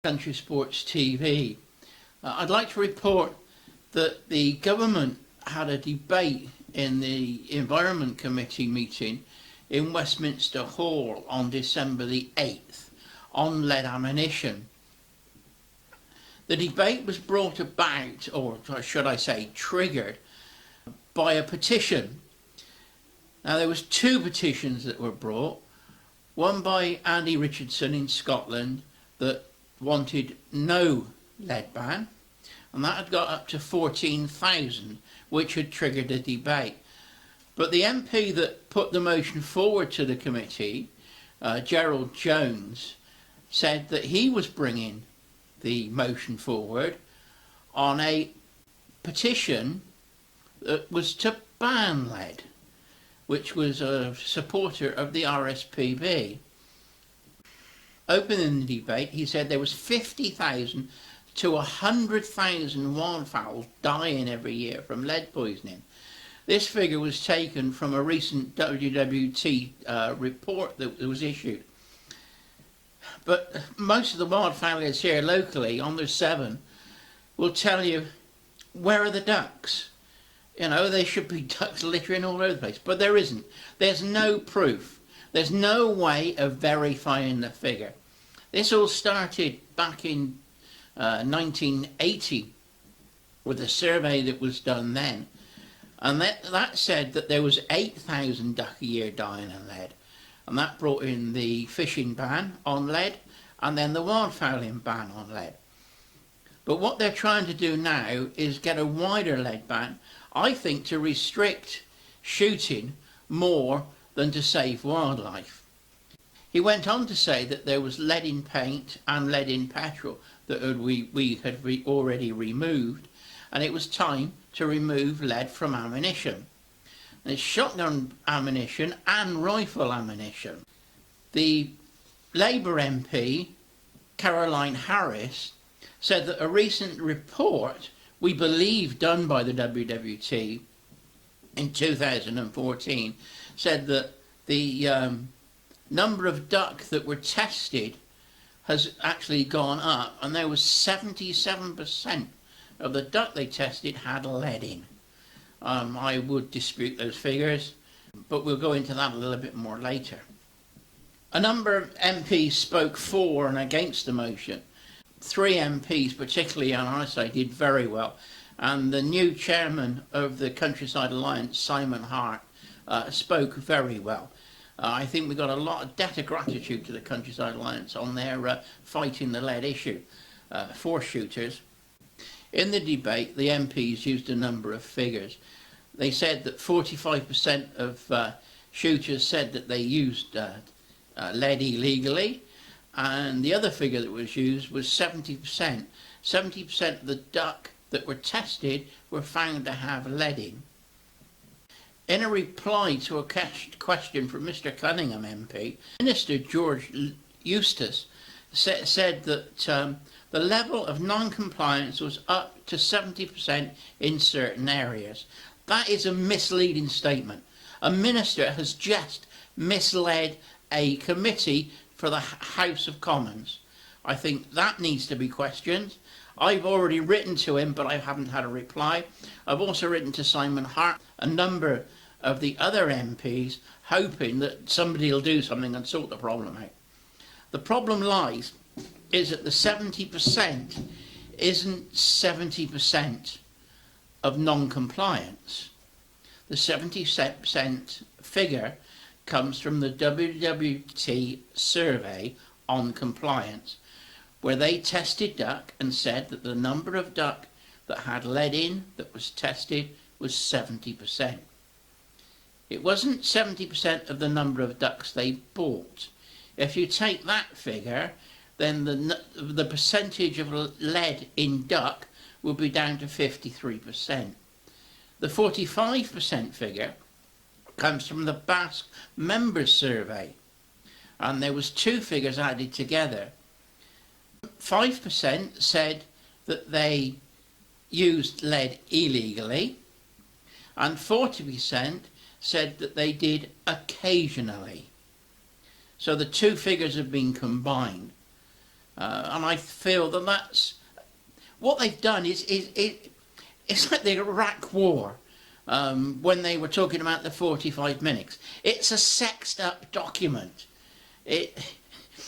Country Sports TV. I'd like to report that the government had a debate in the Environment Committee meeting in Westminister Hall on December the 8th on lead ammunition. The debate was brought about, or should I say triggered, by a petition. Now there was two petitions that were brought, one by Andy Richardson in Scotland that wanted no lead ban, and that had got up to 14,000, which had triggered a debate. But the MP that put the motion forward to the committee, Gerald Jones, said that he was bringing the motion forward on a petition that was to ban lead, which was a supporter of the RSPB. Opening the debate, he said there was 50,000 to 100,000 wildfowl dying every year from lead poisoning. This figure was taken from a recent WWT report that was issued. But most of the wildfowlers here locally, on their 7, will tell you, where are the ducks? You know, there should be ducks littering all over the place, but there isn't. There's no proof. There's no way of verifying the figure. This all started back in 1980 with a survey that was done then, and that said that there was 8,000 duck a year dying of lead, and that brought in the fishing ban on lead and then the wildfowling ban on lead. But what they're trying to do now is get a wider lead ban, I think, to restrict shooting more than to save wildlife. He went on to say that there was lead in paint and lead in petrol that we had already removed, and it was time to remove lead from ammunition. And it's shotgun ammunition and rifle ammunition. The Labour MP, Caroline Harris, said that a recent report, we believe done by the WWT in 2014, said that the number of duck that were tested has actually gone up, and there was 77% of the duck they tested had lead in. I would dispute those figures, but we'll go into that a little bit more later. A number of MPs spoke for and against the motion. 3 MPs, particularly on our side, did very well, and the new chairman of the Countryside Alliance, Simon Hart, spoke very well. I think we got a lot of debt of gratitude to the Countryside Alliance on their fighting the lead issue for shooters. In the debate, the MPs used a number of figures. They said that 45% of shooters said that they used lead illegally, and the other figure that was used was 70%. 70% of the duck that were tested were found to have lead in. In a reply to a question from Mr Cunningham MP, Minister George Eustace said that the level of non-compliance was up to 70% in certain areas. That is a misleading statement. A minister has just misled a committee for the House of Commons. I think that needs to be questioned. I've already written to him, but I haven't had a reply. I've also written to Simon Hart, a number of the other MPs, hoping that somebody will do something and sort the problem out. The problem lies is that the 70% isn't 70% of non-compliance. The 70% figure comes from the WWT survey on compliance, where they tested duck and said that the number of duck that had lead in that was tested was 70%. It wasn't 70% of the number of ducks they bought. If you take that figure, then the percentage of lead in duck will be down to 53%. The 45% figure comes from the BASC members survey, and there was 2 figures added together. 5% said that they used lead illegally, and 40% said that they did occasionally. So the 2 figures have been combined. And I feel that that's what they've done. It's like the Iraq War, when they were talking about the 45 minutes. It's a sexed up document.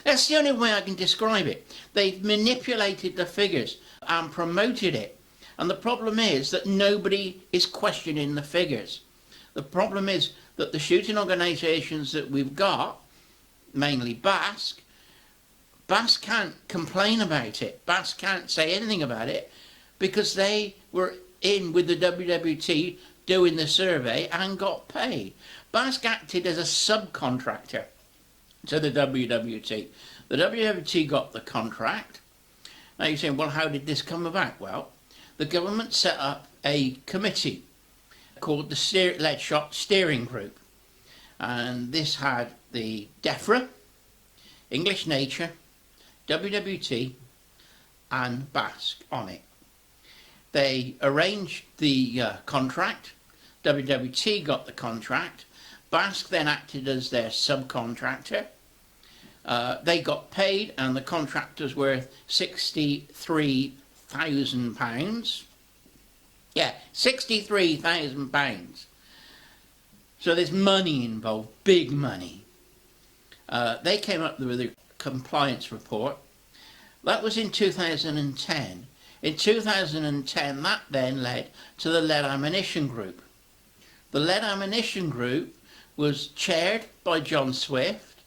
That's the only way I can describe it. They've manipulated the figures and promoted it. And the problem is that nobody is questioning the figures. The problem is that the shooting organisations that we've got, mainly BASC can't complain about it. BASC can't say anything about it because they were in with the WWT doing the survey and got paid. BASC acted as a subcontractor to the WWT. The WWT got the contract. Now you're saying, well, how did this come about? Well, the government set up a committee called the Lead Shot Steering Group. And this had the DEFRA, English Nature, WWT and BASC on it. They arranged the contract. WWT got the contract. BASC then acted as their subcontractor. They got paid and the contract was worth £63,000. Yeah, £63,000. So there's money involved, big money. They came up with a compliance report. That was in 2010. In 2010, that then led to the Lead Ammunition Group. The Lead Ammunition Group was chaired by John Swift,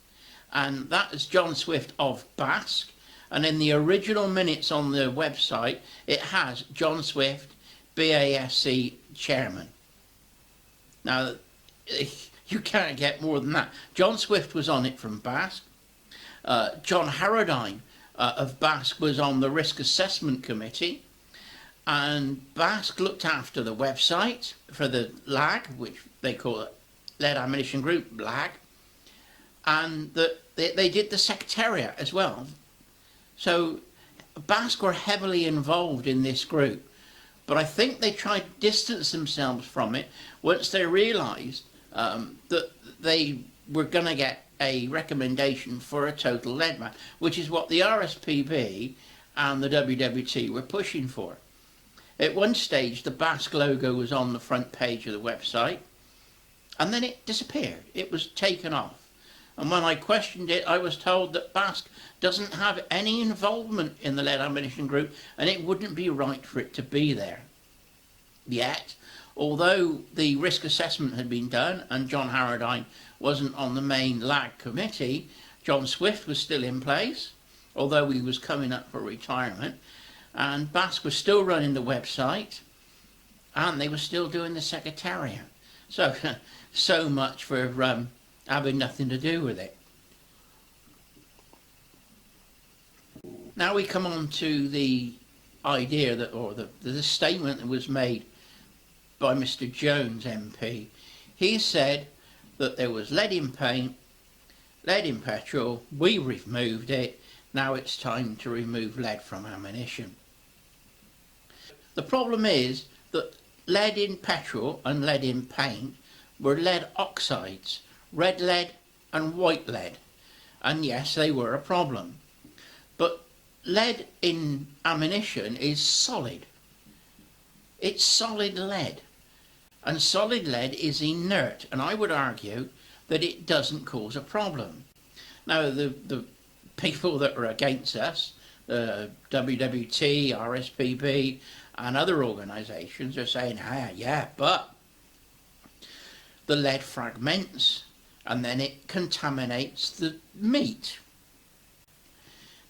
and that is John Swift of BASC. And in the original minutes on the website, it has John Swift, BASC chairman. Now, you can't get more than that. John Swift was on it from BASC. John Harrodine of BASC was on the Risk Assessment Committee, and BASC looked after the website for the LAG, which they call it Lead Ammunition Group, LAG, and they did the secretariat as well. So BASC were heavily involved in this group, but I think they tried to distance themselves from it once they realised that they were going to get a recommendation for a total lead ban, which is what the RSPB and the WWT were pushing for. At one stage, the BASC logo was on the front page of the website, and then it disappeared. It was taken off. And when I questioned it, I was told that BASC doesn't have any involvement in the Lead Ammunition Group, and it wouldn't be right for it to be there. Yet, although the risk assessment had been done and John Harrodine wasn't on the main LAG committee, John Swift was still in place, although he was coming up for retirement, and BASC was still running the website, and they were still doing the secretariat. So, so much for having nothing to do with it. Now we come on to the idea that, or the statement that was made by Mr. Jones MP. He said that there was lead in paint, lead in petrol, we removed it, now it's time to remove lead from ammunition. The problem is that lead in petrol and lead in paint were lead oxides, red lead and white lead, and yes, they were a problem. But lead in ammunition is solid. It's solid lead. And solid lead is inert, and I would argue that it doesn't cause a problem. Now, the people that are against us, WWT, RSPB, and other organisations are saying, yeah, but the lead fragments, and then it contaminates the meat.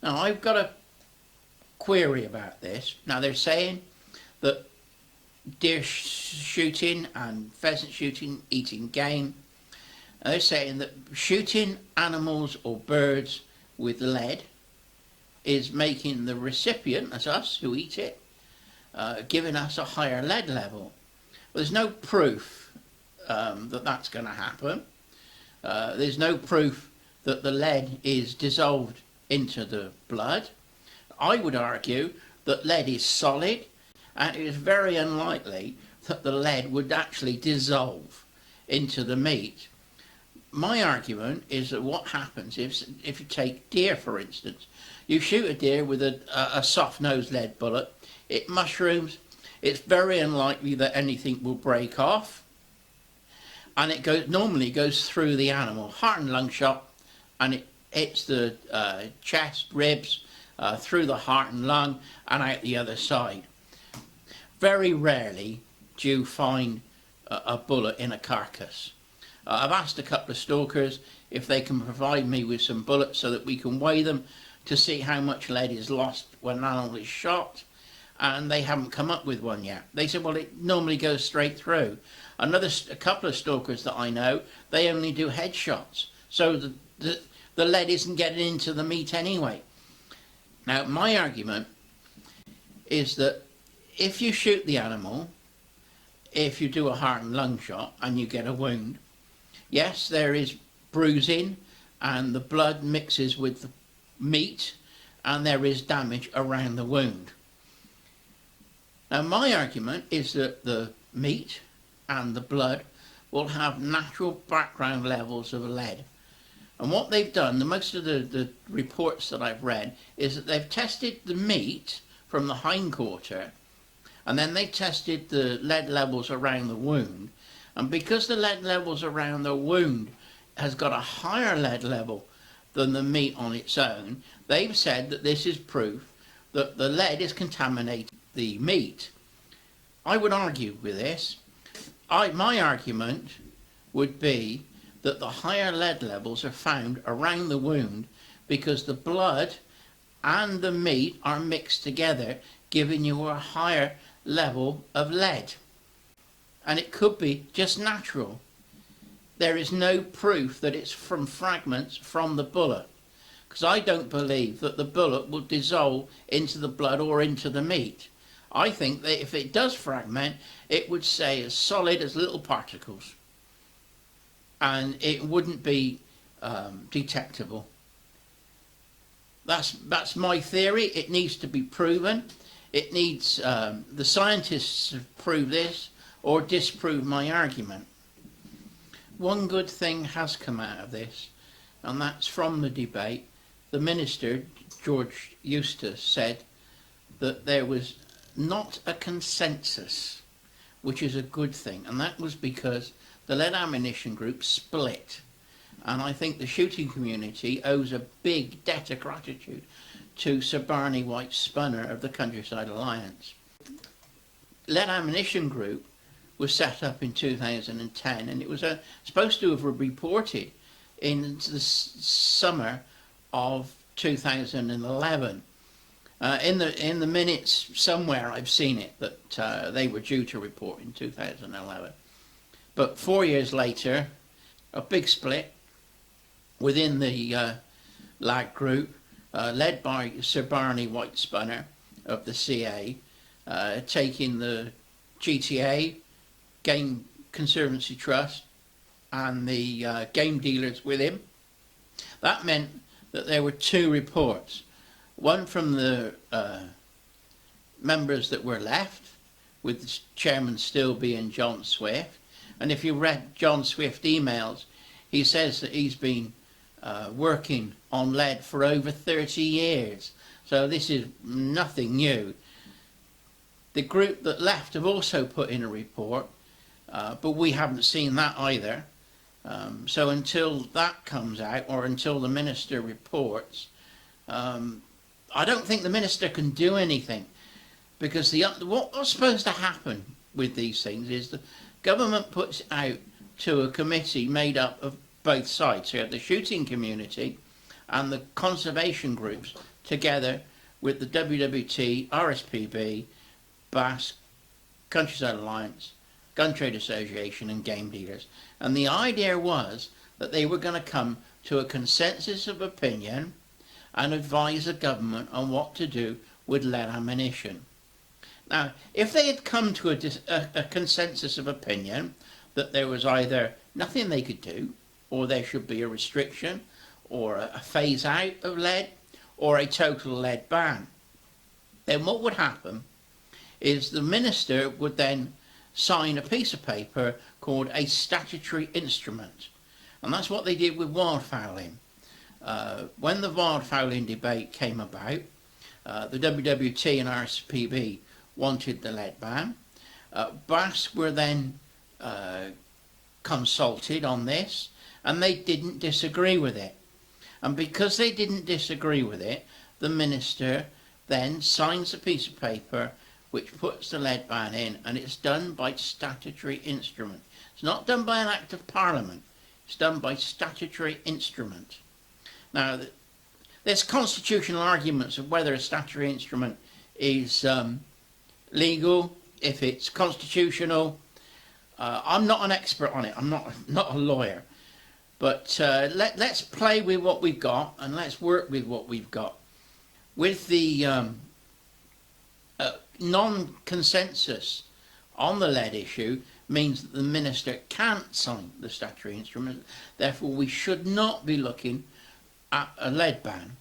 Now, I've got a query about this. Now, they're saying that deer shooting and pheasant shooting, eating game, they're saying that shooting animals or birds with lead is making the recipient, as us who eat it, giving us a higher lead level. Well, there's no proof that that's going to happen. There's no proof that the lead is dissolved into the blood. I would argue that lead is solid, and it is very unlikely that the lead would actually dissolve into the meat. my argument is that what happens if you take deer, for instance, you shoot a deer with a soft-nosed lead bullet, it mushrooms, it's very unlikely that anything will break off, and it normally goes through the animal, heart and lung shot, and it hits the chest, ribs, through the heart and lung, and out the other side. Very rarely do you find a bullet in a carcass. I've asked a couple of stalkers if they can provide me with some bullets so that we can weigh them to see how much lead is lost when an animal is shot, and they haven't come up with one yet. They said, well, it normally goes straight through. A couple of stalkers that I know, they only do headshots, so the lead isn't getting into the meat anyway. Now, my argument is that if you shoot the animal, if you do a heart and lung shot and you get a wound, yes, there is bruising and the blood mixes with the meat and there is damage around the wound. Now, my argument is that the meat and the blood will have natural background levels of lead. And what they've done, most of the reports that I've read, is that they've tested the meat from the hindquarter, and then they tested the lead levels around the wound. And because the lead levels around the wound has got a higher lead level than the meat on its own, they've said that this is proof that the lead is contaminating the meat. I would argue with this. My argument would be that the higher lead levels are found around the wound because the blood and the meat are mixed together, giving you a higher level of lead. And it could be just natural. There is no proof that it's from fragments from the bullet, because I don't believe that the bullet will dissolve into the blood or into the meat. I think that if it does fragment, it would stay as solid as little particles, and it wouldn't be detectable. That's my theory. It needs to be proven. It needs the scientists to prove this or disprove my argument. One good thing has come out of this, and that's from the debate. The Minister, George Eustace, said that there was not a consensus, which is a good thing, and that was because the lead ammunition group split. And I think the shooting community owes a big debt of gratitude to Sir Barney White Spunner of the Countryside Alliance. Lead ammunition group was set up in 2010, and it was supposed to have reported in the summer of 2011. In the minutes somewhere I've seen it that they were due to report in 2011. But 4 years later, a big split within the LAG group, led by Sir Barney White Spunner of the CA, taking the GTA, Game Conservancy Trust, and the game dealers with him. That meant that there were two reports. One from the members that were left, with the chairman still being John Swift. And if you read John Swift emails, he says that he's been working on lead for over 30 years. So this is nothing new. The group that left have also put in a report, but we haven't seen that either. So until that comes out, or until the Minister reports, I don't think the Minister can do anything, because what's supposed to happen with these things is the government puts out to a committee made up of both sides. So you have the shooting community and the conservation groups together with the WWT, RSPB, BASC, Countryside Alliance, Gun Trade Association and game dealers. And the idea was that they were going to come to a consensus of opinion and advise the government on what to do with lead ammunition. Now, if they had come to a consensus of opinion that there was either nothing they could do, or there should be a restriction, or a phase out of lead, or a total lead ban, then what would happen is the Minister would then sign a piece of paper called a statutory instrument. And that's what they did with wildfowling. When the wildfowling debate came about, the WWT and RSPB wanted the lead ban. BASC were then consulted on this, and they didn't disagree with it. And because they didn't disagree with it, the minister then signs a piece of paper which puts the lead ban in, and it's done by statutory instrument. It's not done by an act of parliament, it's done by statutory instrument. Now, there's constitutional arguments of whether a statutory instrument is legal, if it's constitutional. I'm not an expert on it, I'm not a lawyer. But let's play with what we've got, and let's work with what we've got. With the non-consensus on the lead issue means that the minister can't sign the statutory instrument. Therefore, we should not be looking at a lead ban.